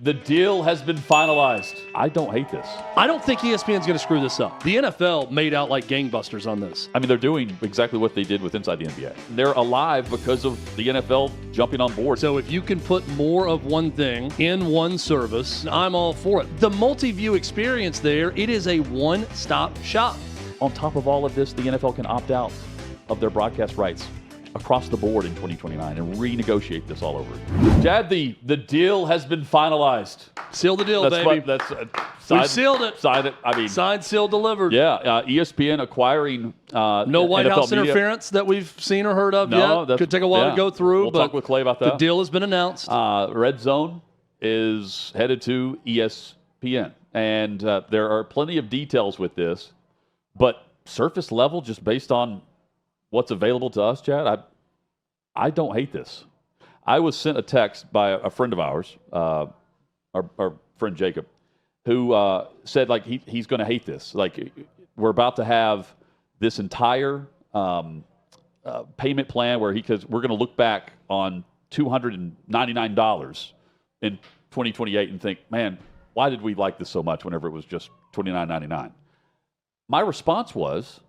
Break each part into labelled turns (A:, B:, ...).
A: the deal has been finalized. I don't hate this.
B: I don't think ESPN's going to screw this up. The NFL made out like gangbusters on this.
A: I mean, they're doing exactly what they did with Inside the NBA. They're alive because of the NFL jumping on board.
B: So if you can put more of one thing in one service, I'm all for it. The multi-view experience there, it is a one-stop shop.
A: On top of all of this, the NFL can opt out of their broadcast rights across the board in 2029 and renegotiate this all over again. Chad, the deal has been finalized.
B: Seal the deal, baby. We sealed it.
A: Signed it. I mean,
B: signed, sealed, delivered.
A: Yeah, ESPN acquiring
B: no White
A: NFL
B: House
A: media
B: interference that we've seen or heard of yet. Could take a while to go through.
A: We'll talk with Clay about that.
B: The deal has been announced.
A: RedZone is headed to ESPN, and there are plenty of details with this, but surface level, just based on what's available to us, Chad, I don't hate this. I was sent a text by a friend of ours, our friend Jacob, who said like he's going to hate this. Like we're about to have this entire payment plan where we're going to look back on $299 in 2028 and think, man, why did we like this so much whenever it was just $29.99? My response was,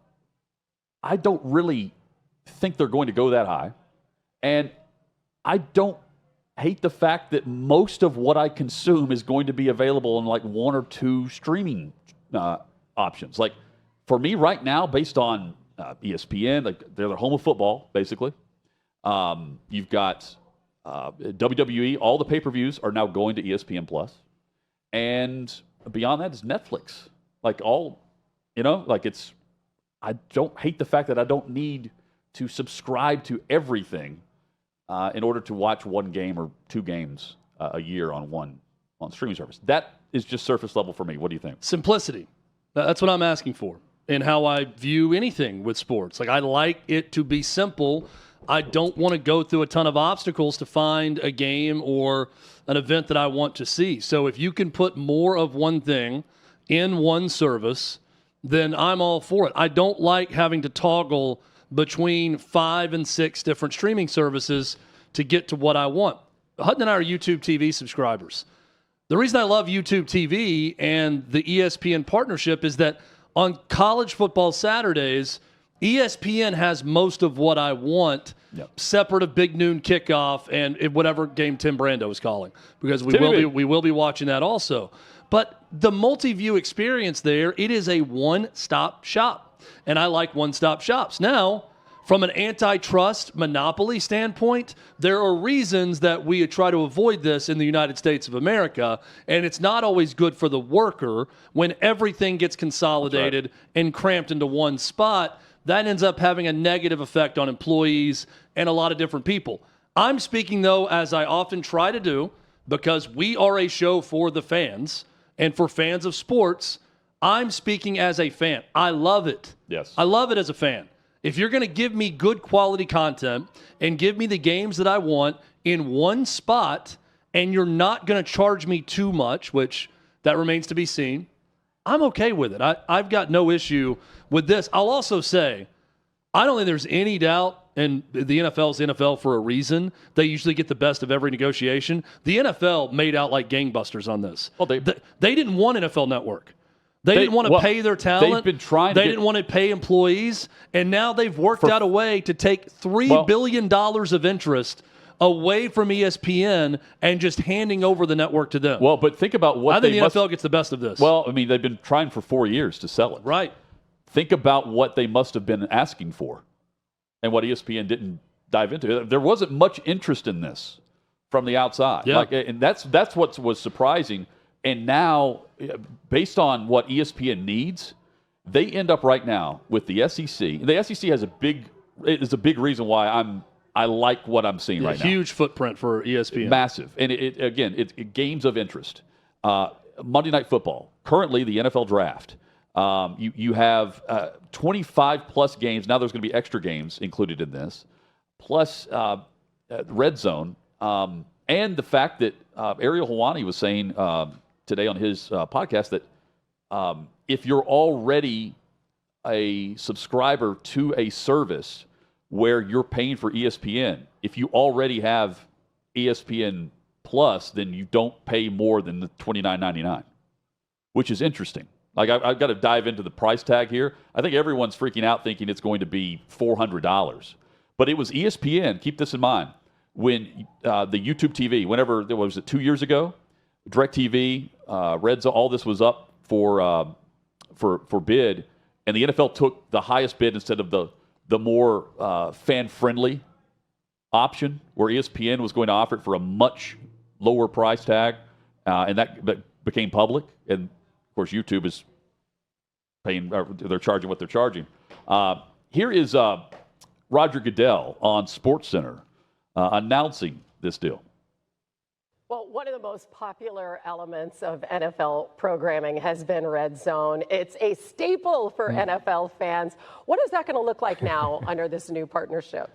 A: I don't really think they're going to go that high. And I don't hate the fact that most of what I consume is going to be available in like one or two streaming options. Like for me right now, based on ESPN, like they're the home of football, basically. You've got WWE. All the pay-per-views are now going to ESPN Plus, and beyond that is Netflix. Like all, it's. I don't hate the fact that I don't need to subscribe to everything in order to watch one game or two games a year on streaming service. That is just surface level for me. What do you think?
B: Simplicity. That's what I'm asking for in how I view anything with sports. Like I like it to be simple. I don't want to go through a ton of obstacles to find a game or an event that I want to see. So if you can put more of one thing in one service, then I'm all for it. I don't like having to toggle between 5 and 6 different streaming services to get to what I want. Hutton and I are YouTube TV subscribers. The reason I love YouTube TV and the ESPN partnership is that on college football Saturdays, ESPN has most of what I want, separate of Big Noon Kickoff and whatever game Tim Brando is calling, because we will be watching that also. But the multi-view experience there, it is a one-stop shop. And I like one-stop shops. Now, from an antitrust monopoly standpoint, there are reasons that we try to avoid this in the United States of America, and it's not always good for the worker when everything gets consolidated and cramped into one spot. That ends up having a negative effect on employees and a lot of different people. I'm speaking, though, as I often try to do, because we are a show for the fans and for fans of sports. I'm speaking as a fan. I love it.
A: Yes.
B: I love it as a fan. If you're going to give me good quality content and give me the games that I want in one spot, and you're not going to charge me too much, which that remains to be seen, I'm okay with it. I've got no issue with this. I'll also say, I don't think there's any doubt, and the NFL's the NFL for a reason. They usually get the best of every negotiation. The NFL made out like gangbusters on this. Well, they didn't want NFL Network. They didn't want to pay their talent.
A: They've been trying.
B: They didn't want to pay employees, and now they've worked out a way to take $3 billion of interest away from ESPN and just handing over the network to them.
A: Well, but think about what
B: I think the NFL gets the best of this.
A: Well, I mean, they've been trying for 4 years to sell it.
B: Right.
A: Think about what they must have been asking for and what ESPN didn't dive into. There wasn't much interest in this from the outside.
B: Yeah.
A: And that's what was surprising. And now, based on what ESPN needs, they end up right now with the SEC. The SEC is a big reason why I like what I'm seeing right now.
B: Huge footprint for ESPN.
A: Massive. And it's games of interest. Monday Night Football. Currently, the NFL Draft. You have 25-plus games. Now there's going to be extra games included in this. Plus RedZone. And the fact that Ariel Helwani was saying today on his podcast that if you're already a subscriber to a service where you're paying for ESPN, if you already have ESPN Plus, then you don't pay more than the $29.99, which is interesting. Like, I've got to dive into the price tag here. I think everyone's freaking out thinking it's going to be $400. But it was ESPN, keep this in mind, when the YouTube TV, whenever, was it 2 years ago? DirecTV, RedZone, all this was up for bid, and the NFL took the highest bid instead of the more fan-friendly option, where ESPN was going to offer it for a much lower price tag, and that became public. And of course, YouTube is paying; they're charging what they're charging. Here is Roger Goodell on SportsCenter announcing this deal.
C: Well, one of the most popular elements of NFL programming has been RedZone. It's a staple for NFL fans. What is that going to look like now under this new partnership?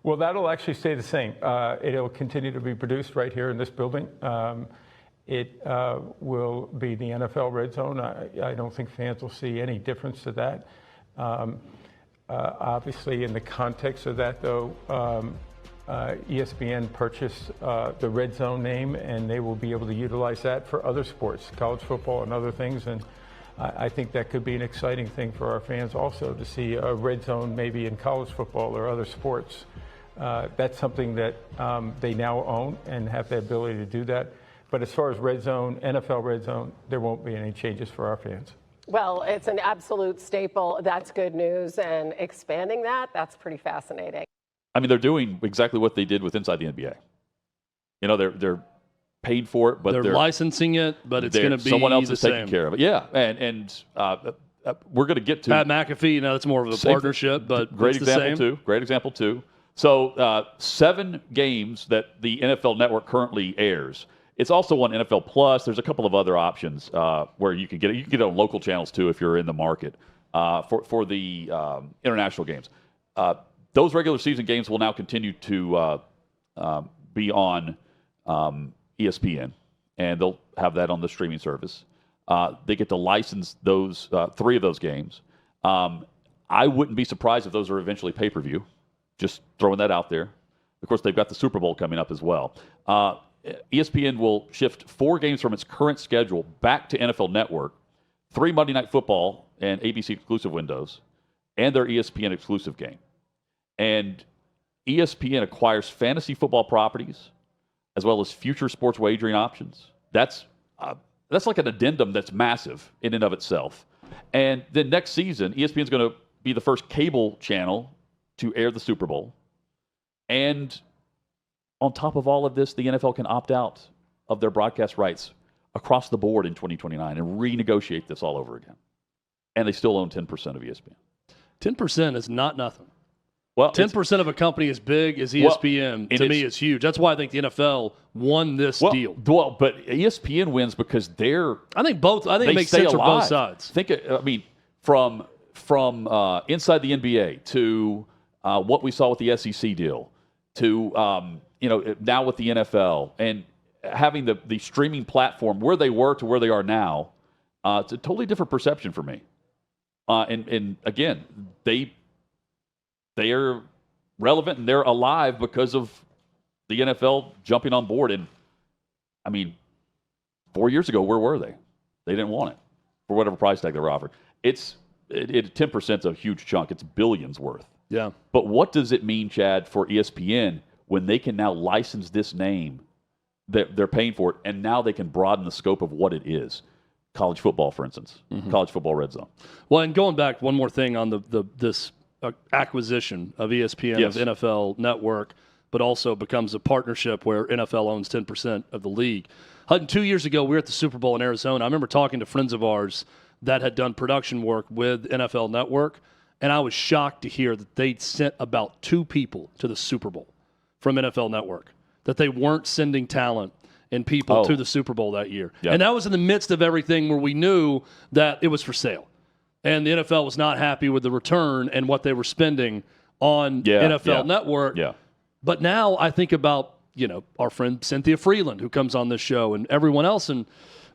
D: Well, that'll actually stay the same. It'll continue to be produced right here in this building. It will be the NFL RedZone. I don't think fans will see any difference to that. Obviously, in the context of that, though, ESPN purchased the RedZone name, and they will be able to utilize that for other sports, college football and other things. And I think that could be an exciting thing for our fans also, to see a RedZone maybe in college football or other sports. That's something that they now own and have the ability to do that. But as far as RedZone, NFL RedZone, there won't be any changes for our fans.
C: Well, it's an absolute staple. That's good news. And expanding that, that's pretty fascinating.
A: I mean, they're doing exactly what they did with Inside the NBA. You know, they're paying for it, but
B: they're licensing it, but it's going to be
A: someone else
B: the
A: is
B: same.
A: taking care of it. Yeah, and we're going to get to
B: Pat McAfee. You know, it's more of a partnership, but
A: great
B: it's
A: example
B: the same.
A: too. Great example too. So 7 games that the NFL Network currently airs. It's also on NFL Plus. There's a couple of other options where you can get it. You can get it on local channels too if you're in the market for the international games. Those regular season games will now continue to be on ESPN, and they'll have that on the streaming service. They get to license those 3 of those games. I wouldn't be surprised if those are eventually pay-per-view. Just throwing that out there. Of course, they've got the Super Bowl coming up as well. ESPN will shift 4 games from its current schedule back to NFL Network, 3 Monday Night Football and ABC exclusive windows, and their ESPN exclusive game. And ESPN acquires fantasy football properties as well as future sports wagering options. That's like an addendum that's massive in and of itself. And then next season, ESPN is going to be the first cable channel to air the Super Bowl. And on top of all of this, the NFL can opt out of their broadcast rights across the board in 2029 and renegotiate this all over again. And they still own 10% of ESPN.
B: 10% is not nothing.
A: Well,
B: 10% of a company as big as ESPN, to me, is huge. That's why I think the NFL won this deal.
A: Well, but ESPN wins because
B: I think it makes sense for both sides.
A: From inside the NBA to what we saw with the SEC deal to now with the NFL and having the streaming platform where they were to where they are now, it's a totally different perception for me. And again, they are relevant and they're alive because of the NFL jumping on board. And I mean, 4 years ago, where were they? They didn't want it for whatever price tag they were offered. 10% is a huge chunk. It's billions worth.
B: Yeah.
A: But what does it mean, Chad, for ESPN when they can now license this name that they're paying for it, and now they can broaden the scope of what it is? College football, for instance. College football RedZone.
B: Well, and going back, one more thing on this acquisition of ESPN of NFL Network, but also becomes a partnership where NFL owns 10% of the league. Hutton, 2 years ago, we were at the Super Bowl in Arizona. I remember talking to friends of ours that had done production work with NFL Network, and I was shocked to hear that they'd sent about 2 people to the Super Bowl from NFL Network, that they weren't sending talent and people to the Super Bowl that year. Yep. And that was in the midst of everything where we knew that it was for sale. And the NFL was not happy with the return and what they were spending on NFL Network. Yeah. But now I think about, our friend Cynthia Freeland, who comes on this show, and everyone else, and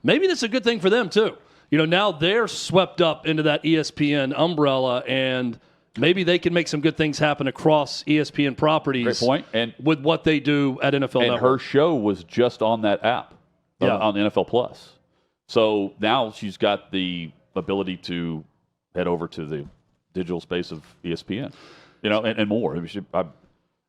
B: maybe that's a good thing for them too. Now they're swept up into that ESPN umbrella, and maybe they can make some good things happen across ESPN properties.
A: Great point. And
B: with what they do at NFL
A: and
B: Network.
A: her show was just on that app, on NFL Plus. So now she's got the ability to head over to the digital space of ESPN, and more.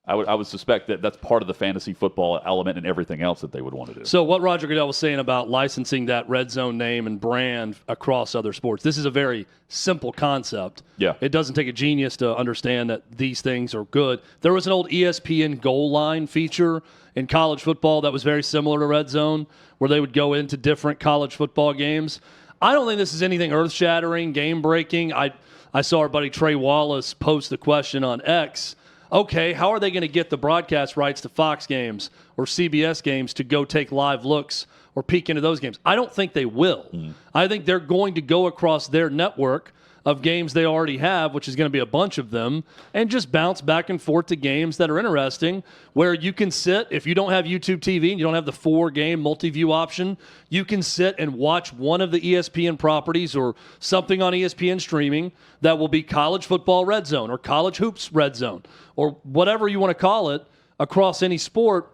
A: I would suspect that that's part of the fantasy football element and everything else that they would want to do.
B: So what Roger Goodell was saying about licensing that RedZone name and brand across other sports, this is a very simple concept.
A: Yeah.
B: It doesn't take a genius to understand that these things are good. There was an old ESPN goal line feature in college football that was very similar to RedZone, where they would go into different college football games. I don't think this is anything earth-shattering, game-breaking. I saw our buddy Trey Wallace post the question on X. Okay, how are they going to get the broadcast rights to Fox games or CBS games to go take live looks or peek into those games? I don't think they will. I think they're going to go across their network of games they already have, which is going to be a bunch of them, and just bounce back and forth to games that are interesting, where you can sit, if you don't have YouTube TV and you don't have the 4-game multi-view option, you can sit and watch one of the ESPN properties or something on ESPN streaming that will be college football red zone or college hoops red zone or whatever you want to call it across any sport,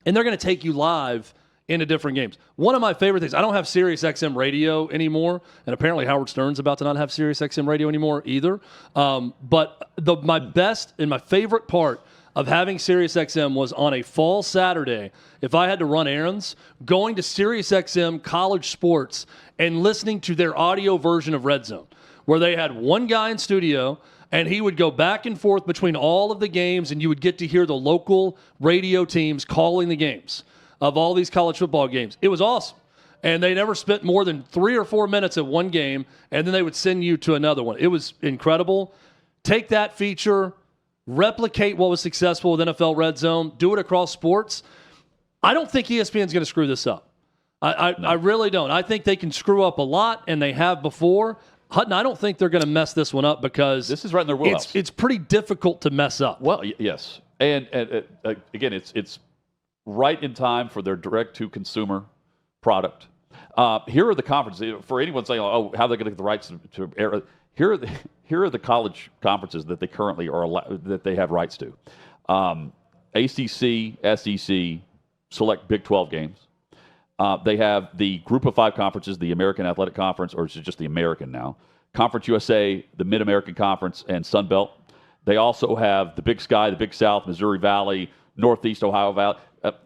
B: and they're going to take you live into different games. One of my favorite things, I don't have Sirius XM radio anymore, and apparently Howard Stern's about to not have Sirius XM radio anymore either. But my best and my favorite part of having Sirius XM was on a fall Saturday, if I had to run errands, going to Sirius XM College Sports and listening to their audio version of Red Zone, where they had one guy in studio, and he would go back and forth between all of the games, and you would get to hear the local radio teams calling the games of all these college football games. It was awesome. And they never spent more than 3 or 4 minutes at one game, and then they would send you to another one. It was incredible. Take that feature, replicate what was successful with NFL RedZone, do it across sports. I don't think ESPN's going to screw this up. I really don't. I think they can screw up a lot, and they have before. Hutton, I don't think they're going to mess this one up because
A: this is right in their wheelhouse.
B: It's pretty difficult to mess up.
A: Well, yes. And again, it's right in time for their direct-to-consumer product. Here are the conferences. For anyone saying, "Oh, how are they going to get the rights to air?" Here are the college conferences that they currently that they have rights to: ACC, SEC, select Big 12 games. They have the Group of 5 conferences: the American Athletic Conference, or is it just the American now? Conference USA, the Mid-American Conference, and Sun Belt. They also have the Big Sky, the Big South, Missouri Valley, Northeast Ohio Valley.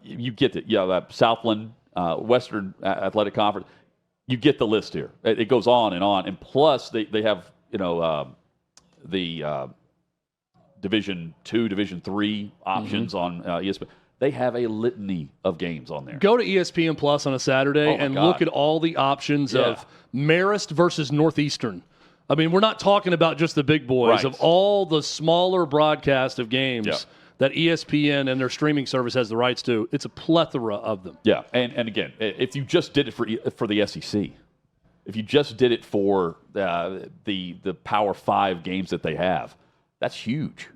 A: You get it. Southland, Western Athletic Conference. You get the list here. It goes on. And plus, they have the Division 2, Division 3 options on ESPN. They have a litany of games on there.
B: Go to ESPN Plus on a Saturday and look at all the options of Marist versus Northeastern. I mean, we're not talking about just the big boys,
A: right.
B: Of all the smaller broadcast of games that ESPN and their streaming service has the rights to. It's a plethora of them.
A: Yeah, and again, if you just did it for the SEC, if you just did it for the Power 5 games that they have, that's huge.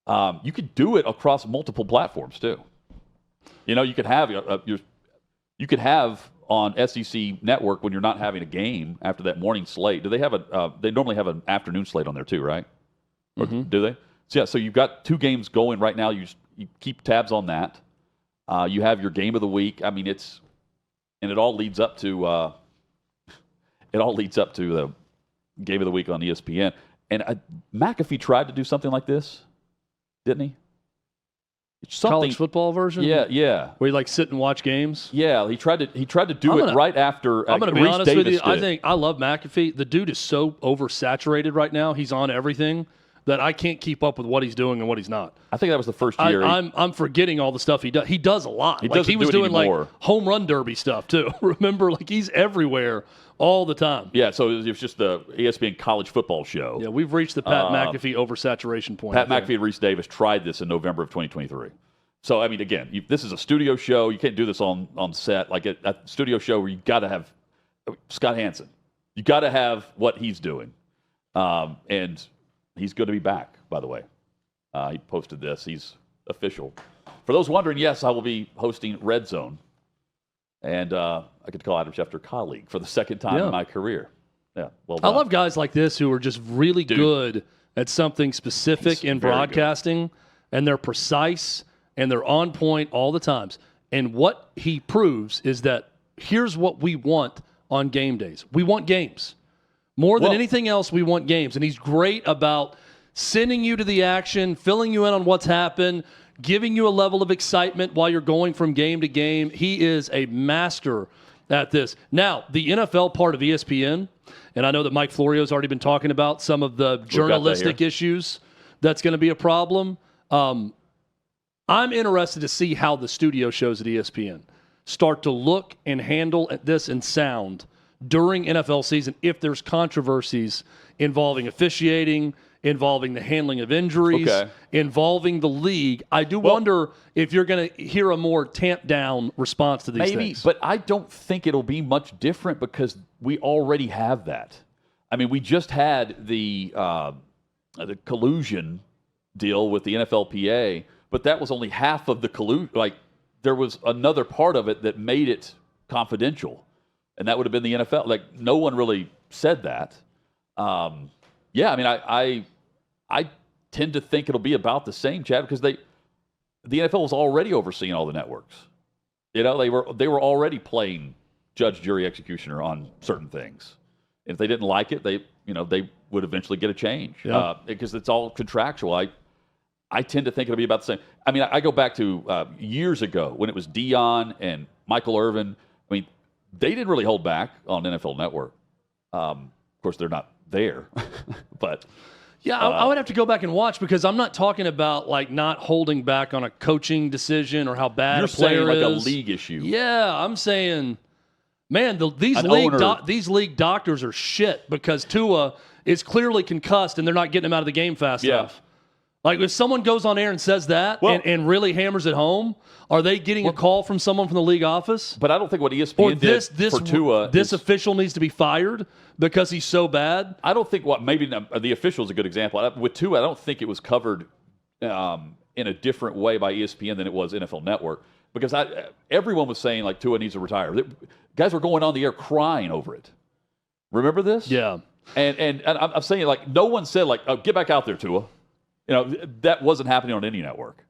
A: You could do it across multiple platforms too. You could have you could have on SEC Network when you're not having a game after that morning slate. Do they have they normally have an afternoon slate on there too, right? Or do they? So you've got 2 games going right now. You keep tabs on that. You have your game of the week. I mean, it all leads up to the game of the week on ESPN. And McAfee tried to do something like this, didn't he?
B: College football version?
A: Yeah.
B: Where you sit and watch games?
A: Yeah, he tried to do it right after.
B: I'm going to be honest with you.
A: Did.
B: I love McAfee. The dude is so oversaturated right now. He's on everything that I can't keep up with what he's doing and what he's not.
A: I think that was the first year.
B: I'm forgetting all the stuff he does. He does a lot.
A: He
B: was doing home run derby stuff too. Remember, he's everywhere all the time.
A: Yeah, so it was just the ESPN college football show.
B: Yeah, we've reached the Pat McAfee oversaturation point.
A: Pat McAfee and Reese Davis tried this in November of 2023. So, I mean, again, this is a studio show. You can't do this on set. Like a studio show where you got to have Scott Hansen. You got to have what he's doing. And he's going to be back, by the way. He posted this. He's official. For those wondering, yes, I will be hosting RedZone. And I get to call Adam Schefter colleague for the second time in my career. Yeah, well done.
B: I love guys like this who are just really good at something specific in
A: very
B: broadcasting, and they're precise, and they're on point all the times. And what he proves is that here's what we want on game days. We want games. More than anything else, we want games. And he's great about sending you to the action, filling you in on what's happened, giving you a level of excitement while you're going from game to game. He is a master at this. Now, the NFL part of ESPN, and I know that Mike Florio's already been talking about some of the journalistic issues that's going to be a problem. I'm interested to see how the studio shows at ESPN start to look and handle this and sound during NFL season if there's controversies involving officiating, involving the handling of injuries, involving the league. I do wonder if you're going to hear a more tamped down response to these things.
A: But I don't think it'll be much different because we already have that. I mean, we just had the collusion deal with the NFLPA, but that was only half of the collusion. Like, there was another part of it that made it confidential, and that would have been the NFL. Like, no one really said that. Yeah, I mean, I tend to think it'll be about the same, Chad, because the NFL was already overseeing all the networks. You know, they were already playing judge, jury, executioner on certain things. And if they didn't like it, they would eventually get a change because it's all contractual. I tend to think it'll be about the same. I mean, I go back to years ago when it was Dion and Michael Irvin. I mean, they didn't really hold back on NFL Network. Of course, they're not there, but
B: I would have to go back and watch because I'm not talking about like not holding back on a coaching decision or how bad a player
A: like
B: is.
A: a league issue.
B: Yeah, I'm saying, man, these league doctors are shit because Tua is clearly concussed and they're not getting him out of the game fast enough. Like, if someone goes on air and says that and really hammers it home, are they getting a call from someone from the league office?
A: But I don't think what ESPN did for Tua
B: this official needs to be fired because he's so bad.
A: I don't think maybe the official is a good example. With Tua, I don't think it was covered in a different way by ESPN than it was NFL Network because everyone was saying, like, Tua needs to retire. Guys were going on the air crying over it. Remember this?
B: Yeah.
A: And I'm saying, like, no one said, like, oh, get back out there, Tua. You know, that wasn't happening on any network.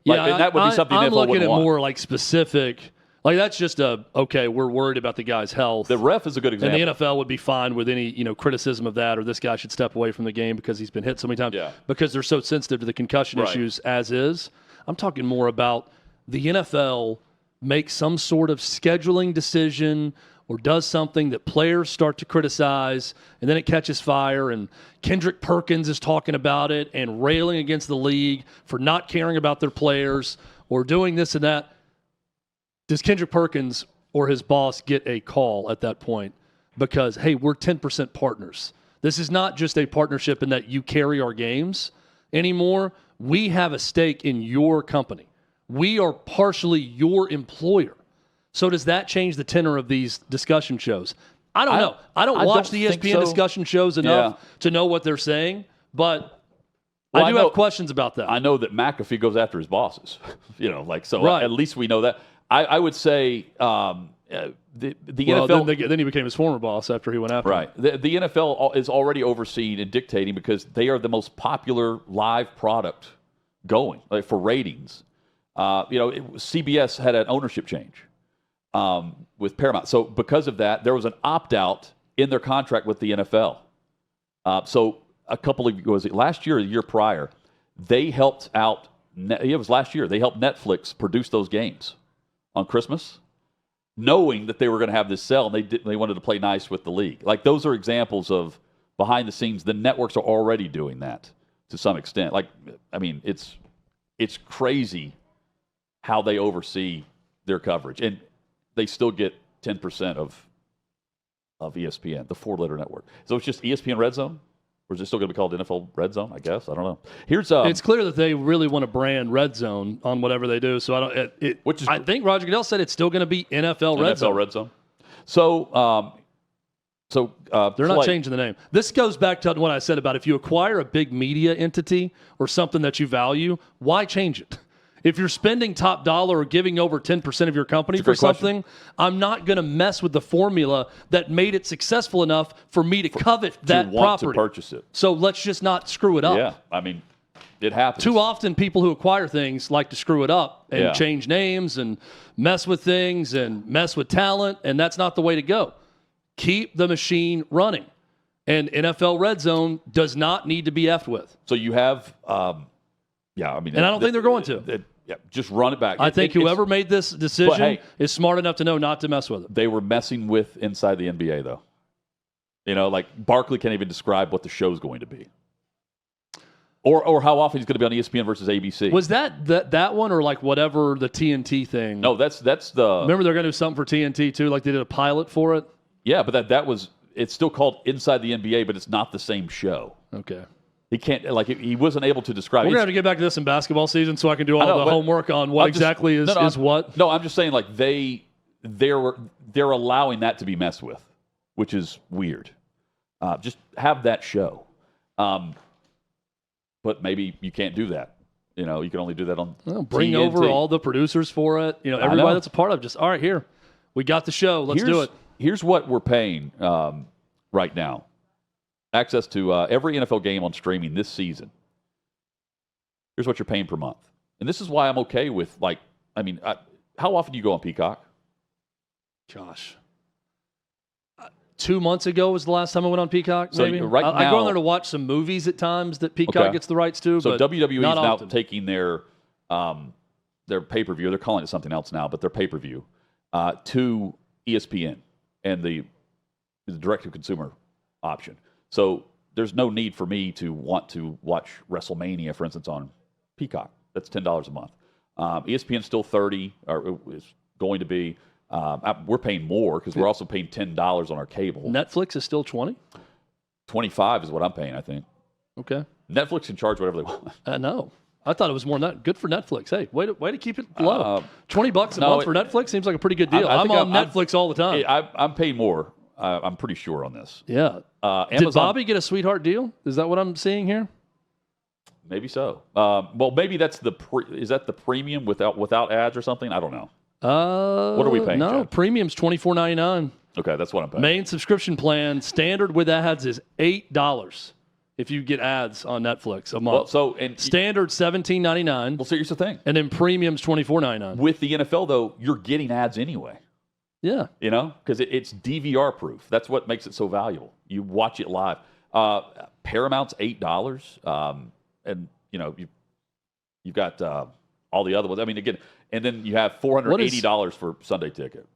B: Yeah,
A: and that would be something
B: I'm
A: NFL
B: looking
A: wouldn't
B: at
A: want.
B: more like specific. Like, that's just we're worried about the guy's health.
A: The ref is a good example.
B: And the NFL would be fine with any, criticism of that, or this guy should step away from the game because he's been hit so many times.
A: Yeah.
B: Because they're so sensitive to the concussion issues as is. I'm talking more about the NFL makes some sort of scheduling decision or does something that players start to criticize, and then it catches fire, and Kendrick Perkins is talking about it and railing against the league for not caring about their players or doing this and that. Does Kendrick Perkins or his boss get a call at that point? Because, hey, we're 10% partners. This is not just a partnership in that you carry our games anymore. We have a stake in your company. We are partially your employer. So does that change the tenor of these discussion shows? I don't know. I don't watch the ESPN discussion shows enough to know what they're saying, but I do have questions about that.
A: I know that McAfee goes after his bosses. At least we know that. I would say the NFL.
B: Then he became his former boss after he went after him.
A: Right. The NFL is already overseeing and dictating because they are the most popular live product going, like, for ratings. CBS had an ownership change with Paramount. So because of that, there was an opt-out in their contract with the NFL. So a couple of, was it last year or the year prior, they helped out, it was last year, they helped Netflix produce those games on Christmas, knowing that they were going to have this sell, and they wanted to play nice with the league. Like, those are examples of behind the scenes. The networks are already doing that to some extent. Like, I mean, it's crazy how they oversee their coverage. And they still get 10% of ESPN, the four-letter network. So it's just ESPN RedZone? Or is it still going to be called NFL RedZone, I guess? I don't know.
B: It's clear that they really want to brand RedZone on whatever they do. So I think Roger Goodell said it's still going to be NFL RedZone.
A: So
B: they're not changing the name. This goes back to what I said about if you acquire a big media entity or something that you value, why change it? If you're spending top dollar or giving over 10% of your company for something, I'm not going to mess with the formula that made it successful enough for me to covet that property.
A: To purchase it.
B: So let's just not screw it up.
A: Yeah, I mean, it happens.
B: Too often people who acquire things like to screw it up and change names and mess with things and mess with talent, and that's not the way to go. Keep the machine running. And NFL RedZone does not need to be effed with.
A: So you have yeah, I mean,
B: and I don't think they're going to.
A: Just run it back.
B: I think whoever made this decision is smart enough to know not to mess with it.
A: They were messing with inside the NBA, though. You know, like Barkley can't even describe what the show's going to be, or how often he's going to be on ESPN versus ABC.
B: Was that one, or like whatever the TNT thing?
A: No, that's the.
B: Remember, they're going to do something for TNT too. Like they did a pilot for it.
A: Yeah, but that was. It's still called Inside the NBA, but it's not the same show.
B: Okay.
A: He can't, he wasn't able to describe.
B: We're going to have to get back to this in basketball season so I can do all the homework on what exactly is what.
A: No, I'm just saying, like, they're allowing that to be messed with, which is weird. Just have that show. But maybe you can't do that. You know, you can only do that on
B: bring
A: TNT.
B: over all the producers for it. You know, everybody that's a part of it. Just, all right, here. We got the show. Let's do it.
A: Here's what we're paying right now. Access to every NFL game on streaming this season. Here's what you're paying per month. And this is why I'm okay with, how often do you go on Peacock?
B: Gosh. 2 months ago was the last time I went on Peacock, maybe.
A: So right now,
B: I go on there to watch some movies at times that Peacock gets the rights to.
A: So
B: but
A: WWE is
B: not
A: now
B: often.
A: taking their pay-per-view. They're calling it something else now, but their pay-per-view to ESPN and the direct-to-consumer option. So there's no need for me to want to watch WrestleMania, for instance, on Peacock. That's $10 a month. ESPN's still $30, or is going to be. We're paying more because we're also paying $10 on our cable.
B: Netflix is still $20?
A: $25 is what I'm paying, I think.
B: Okay.
A: Netflix can charge whatever they want.
B: I know. I thought it was more than that. Good for Netflix. Hey, way to keep it low. $20 a month for Netflix seems like a pretty good deal. I'm on Netflix all the time.
A: I'm paying more. I'm pretty sure on this.
B: Yeah.
A: Amazon,
B: did Bobby get a sweetheart deal? Is that what I'm seeing here?
A: Maybe so. Well, maybe that's is that the premium without ads or something? I don't know. What are we paying?
B: No,
A: Chad?
B: Premium's $24.99.
A: Okay, that's what I'm paying.
B: Main subscription plan, standard with ads is $8 if you get ads on Netflix a month.
A: Well,
B: standard $17.99.
A: Well, so here's the thing.
B: And then Premium's $24.99.
A: With the NFL, though, you're getting ads anyway.
B: Yeah.
A: You know, because it's DVR proof. That's what makes it so valuable. You watch it live. Paramount's $8, and you know you've got all the other ones. I mean, again, and then you have $480 for Sunday ticket.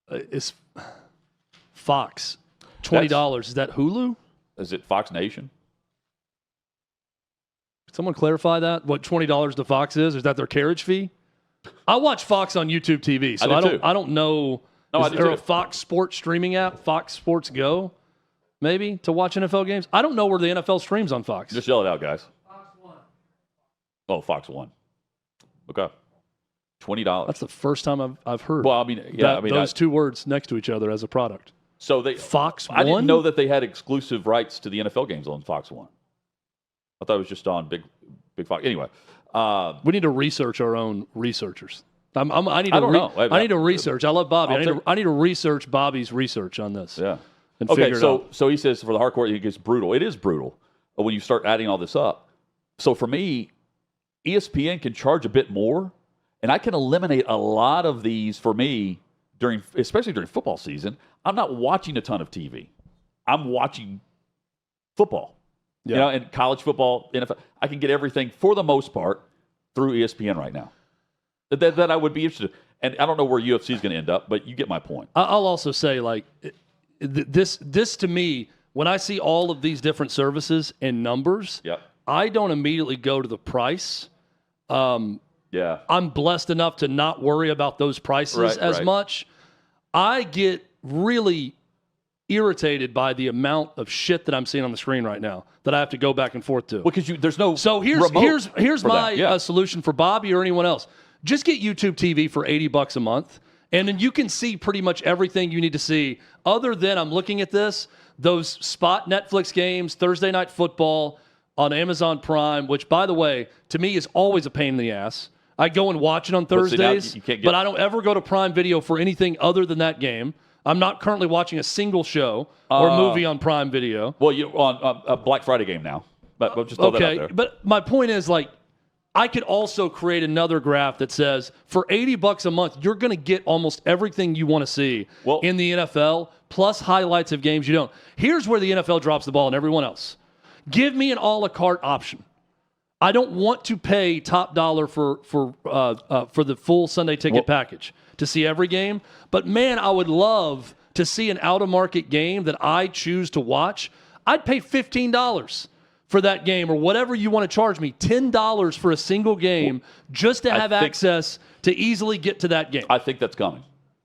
B: Is Fox $20? Is that Hulu?
A: Is it Fox Nation?
B: Could someone clarify that? What $20 to Fox is? Is that their carriage fee? I watch Fox on YouTube TV, so I don't know.
A: No,
B: is there a Fox Sports streaming app, Fox Sports Go, maybe, to watch NFL games? I don't know where the NFL streams on Fox.
A: Just yell it out, guys. Fox 1. Oh, Fox 1. Okay. $20.
B: That's the first time I've heard.
A: Well, I mean,
B: those two words next to each other as a product.
A: So
B: Fox 1?
A: I didn't know that they had exclusive rights to the NFL games on Fox 1. I thought it was just on Big Fox. Anyway.
B: We need to research our own researchers. I need to research. I love Bobby. I need to research Bobby's research on this.
A: Yeah.
B: And figure it out.
A: So he says for the hardcore, it gets brutal. It is brutal when you start adding all this up. So for me, ESPN can charge a bit more, and I can eliminate a lot of these for me especially during football season. I'm not watching a ton of TV. I'm watching football.
B: Yeah.
A: You know, and college football, NFL. I can get everything for the most part through ESPN right now. That I would be interested in. And I don't know where UFC is going to end up, but you get my point.
B: I'll also say, like, this to me, when I see all of these different services and numbers, I don't immediately go to the price. I'm blessed enough to not worry about those prices as much. I get really irritated by the amount of shit that I'm seeing on the screen right now that I have to go back and forth to.
A: Because there's no.
B: So here's my solution for Bobby or anyone else. Just get YouTube TV for $80 a month, and then you can see pretty much everything you need to see. Other than I'm looking at those spot Netflix games, Thursday Night Football on Amazon Prime, which, by the way, to me is always a pain in the ass. I go and watch it on
A: But see, now
B: Thursdays,
A: you can't get-
B: but I don't ever go to Prime Video for anything other than that game. I'm not currently watching a single show or movie on Prime Video.
A: Well, you on a Black Friday game now, but we'll just throw that out there.
B: But my point is, like, I could also create another graph that says for $80 a month, you're going to get almost everything you want to see in the NFL, plus highlights of games you don't. Here's where the NFL drops the ball and everyone else. Give me an a la carte option. I don't want to pay top dollar for the full Sunday ticket package to see every game. But, man, I would love to see an out-of-market game that I choose to watch. I'd pay $15 for that game or whatever you want to charge me, $10 for a single game just to have access to easily get to that game.
A: I think that's coming.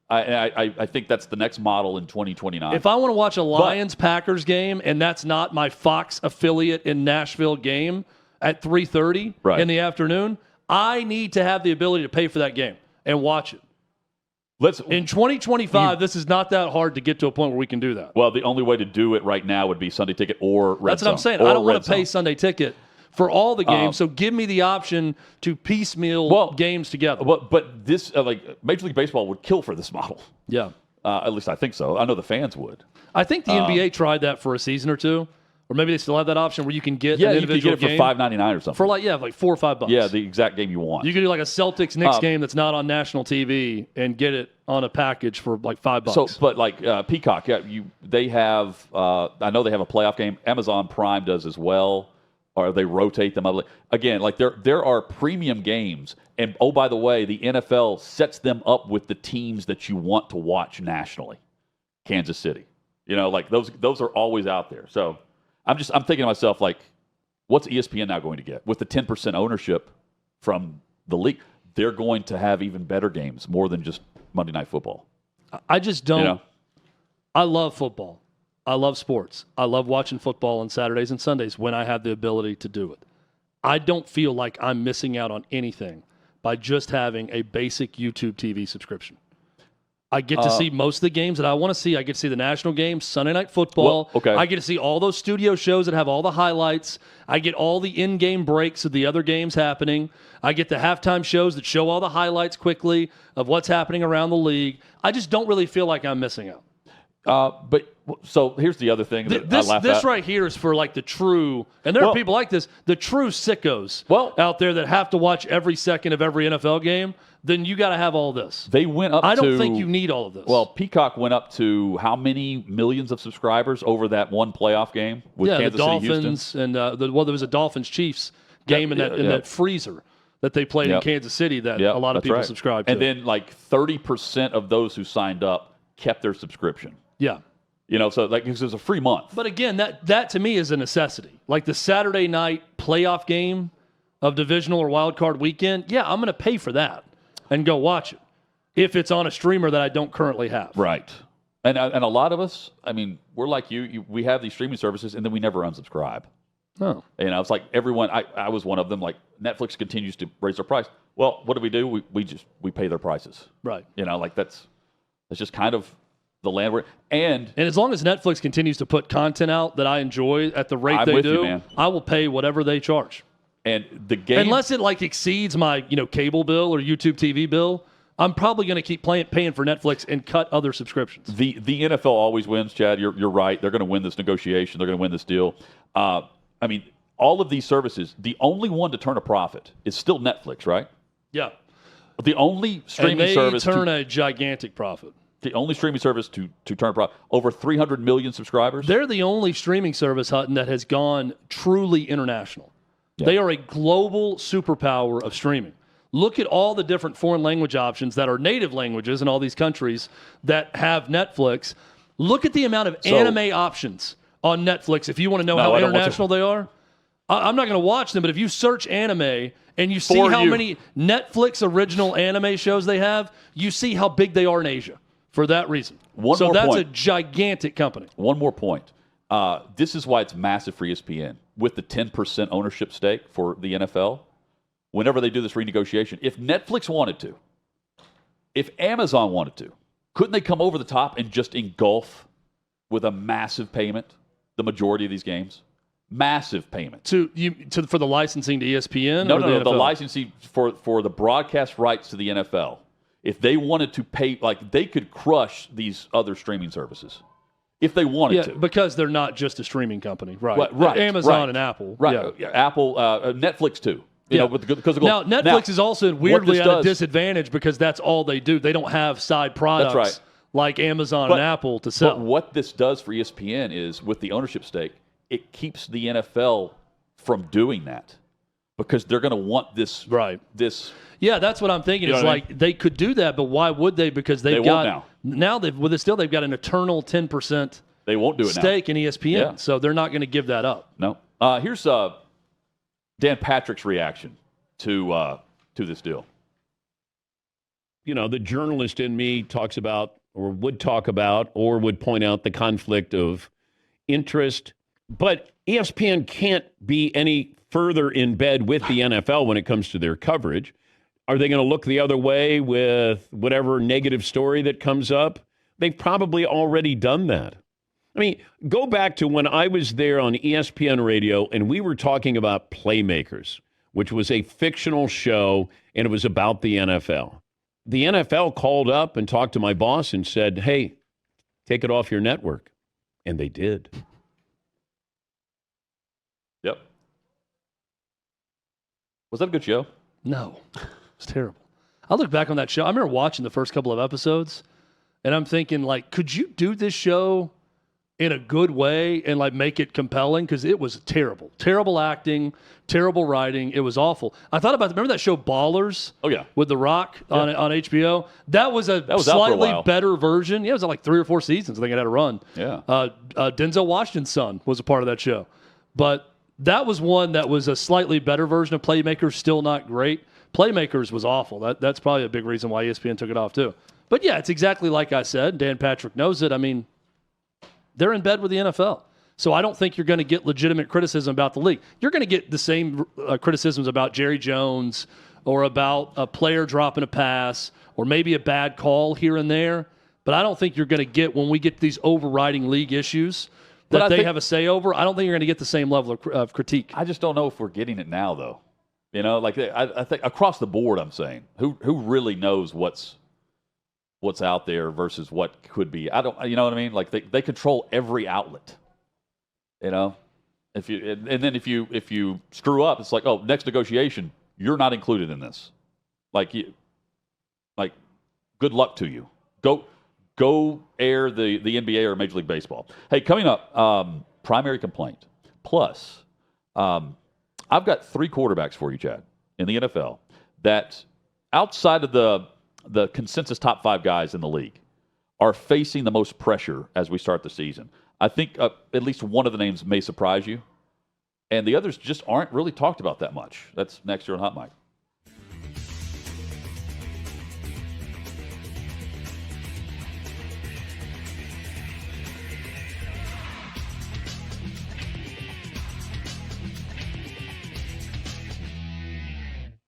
A: I think that's the next model in 2029.
B: If I want to watch a Lions-Packers game and that's not my Fox affiliate in Nashville game at 3:30 in the afternoon, I need to have the ability to pay for that game and watch it. In 2025, this is not that hard to get to a point where we can do that.
A: Well, the only way to do it right now would be Sunday Ticket or RedZone.
B: That's what I'm saying. I don't want to pay Sunday Ticket for all the games, so give me the option to piecemeal games together.
A: But this, Major League Baseball would kill for this model.
B: Yeah.
A: At least I think so. I know the fans would.
B: I think the NBA tried that for a season or two. Or maybe they still have that option where you can get an individual
A: you can get it
B: game
A: for $5.99 or something.
B: For like $4 or $5.
A: Yeah, the exact game you want.
B: You can do like a Celtics-Knicks game that's not on national TV and get it on a package for like $5.
A: So, but like Peacock, they have. I know they have a playoff game. Amazon Prime does as well, or they rotate them up. Again, like there are premium games, and oh by the way, the NFL sets them up with the teams that you want to watch nationally. Kansas City, like those are always out there. So. I'm thinking to myself, like, what's ESPN now going to get? With the 10% ownership from the league, they're going to have even better games, more than just Monday Night Football.
B: I just don't. I love football. I love sports. I love watching football on Saturdays and Sundays when I have the ability to do it. I don't feel like I'm missing out on anything by just having a basic YouTube TV subscription. I get to see most of the games that I want to see. I get to see the national games, Sunday Night Football. I get to see all those studio shows that have all the highlights. I get all the in-game breaks of the other games happening. I get the halftime shows that show all the highlights quickly of what's happening around the league. I just don't really feel like I'm missing out.
A: So here's the other thing that I laugh at.
B: This right here is for like the true, and there are people like this, the true sickos out there that have to watch every second of every NFL game. Then you got to have all this.
A: They went up.
B: I don't think you need all of this.
A: Well, Peacock went up to how many millions of subscribers over that one playoff game with Kansas City, Houston?
B: The Dolphins, and there was a Dolphins-Chiefs game in that freezer that they played in Kansas City that a lot of people subscribed to.
A: And then like 30% of those who signed up kept their subscription.
B: Yeah.
A: So like it was a free month.
B: But again, that to me is a necessity. Like the Saturday night playoff game of divisional or wild card weekend, I'm going to pay for that and go watch it if it's on a streamer that I don't currently have.
A: Right. And a lot of us, I mean, we're like you. We have these streaming services, and then we never unsubscribe.
B: Oh.
A: It's like everyone, I was one of them, like Netflix continues to raise their price. Well, what do? We pay their prices.
B: Right.
A: Like that's just kind of the land we're in.
B: And as long as Netflix continues to put content out that I enjoy at the rate they do, I will pay whatever they charge.
A: And the game,
B: unless it like exceeds my cable bill or YouTube TV bill, I'm probably going to keep paying for Netflix and cut other subscriptions.
A: The NFL always wins, Chad. You're right. They're going to win this negotiation. They're going to win this deal. I mean, all of these services, the only one to turn a profit is still Netflix, right?
B: Yeah.
A: The only streaming service
B: to turn a gigantic profit.
A: The only streaming service to turn a profit. Over 300 million subscribers.
B: They're the only streaming service, Hutton, that has gone truly international. Yeah. They are a global superpower of streaming. Look at all the different foreign language options that are native languages in all these countries that have Netflix. Look at the amount of anime options on Netflix if you want to know how international they are. I'm not going to watch them, but if you search anime and you see how many Netflix original anime shows they have, you see how big they are in Asia for that reason. That's a gigantic company.
A: One more point. This is why it's massive for ESPN. With the 10% ownership stake for the NFL, whenever they do this renegotiation, if Netflix wanted to, if Amazon wanted to, couldn't they come over the top and just engulf with a massive payment the majority of these games? Massive payment.
B: For the licensing to ESPN?
A: No, the licensing for the broadcast rights to the NFL. If they wanted to pay, like, they could crush these other streaming services if they wanted to.
B: Because they're not just a streaming company, right?
A: Right.
B: Amazon and Apple.
A: Right.
B: Yeah.
A: Apple, Netflix too. You know, because of
B: now Netflix is also weirdly at a disadvantage because that's all they do. They don't have side products like Amazon and Apple to sell.
A: But what this does for ESPN is, with the ownership stake, it keeps the NFL from doing that because they're going to want this.
B: Right.
A: Yeah,
B: that's what I'm thinking. It's like they could do that, but why would they? Because they've got they've got an eternal 10%.
A: They won't do it
B: stake in ESPN, so they're not going to give that up.
A: No. Here's Dan Patrick's reaction to this deal.
E: You know, the journalist in me talks about, or would talk about, or would point out the conflict of interest. But ESPN can't be any further in bed with the NFL when it comes to their coverage. Are they going to look the other way with whatever negative story that comes up? They've probably already done that. I mean, go back to when I was there on ESPN Radio and we were talking about Playmakers, which was a fictional show, and it was about the NFL. The NFL called up and talked to my boss and said, hey, take it off your network. And they did.
A: Yep. Was that a good show?
B: No. It was terrible. I look back on that show. I remember watching the first couple of episodes, and I'm thinking, like, could you do this show in a good way and, like, make it compelling? Because it was terrible. Terrible acting, terrible writing. It was awful. I thought about, remember that show Ballers?
A: Oh, yeah.
B: With The Rock on HBO? That was slightly better version. Yeah, it was like 3 or 4 seasons. I think it had a run.
A: Yeah.
B: Denzel Washington's son was a part of that show. But that was one that was a slightly better version of Playmakers, still not great. Playmakers was awful. That's probably a big reason why ESPN took it off, too. But, yeah, it's exactly like I said. Dan Patrick knows it. I mean, they're in bed with the NFL. So I don't think you're going to get legitimate criticism about the league. You're going to get the same criticisms about Jerry Jones or about a player dropping a pass or maybe a bad call here and there. But I don't think you're going to get, when we get these overriding league issues that they have a say over, I don't think you're going to get the same level of critique.
A: I just don't know if we're getting it now, though. You know, like I think across the board, I'm saying, who really knows what's out there versus what could be. I don't, you know what I mean? Like they control every outlet. You know, and then if you screw up, it's like, oh, next negotiation, you're not included in this. Like good luck to you. Go air the NBA or Major League Baseball. Hey, coming up, primary complaint. Plus, I've got 3 quarterbacks for you, Chad, in the NFL that outside of the consensus top 5 guys in the league are facing the most pressure as we start the season. I think at least one of the names may surprise you, and the others just aren't really talked about that much. That's next year on Hot Mic.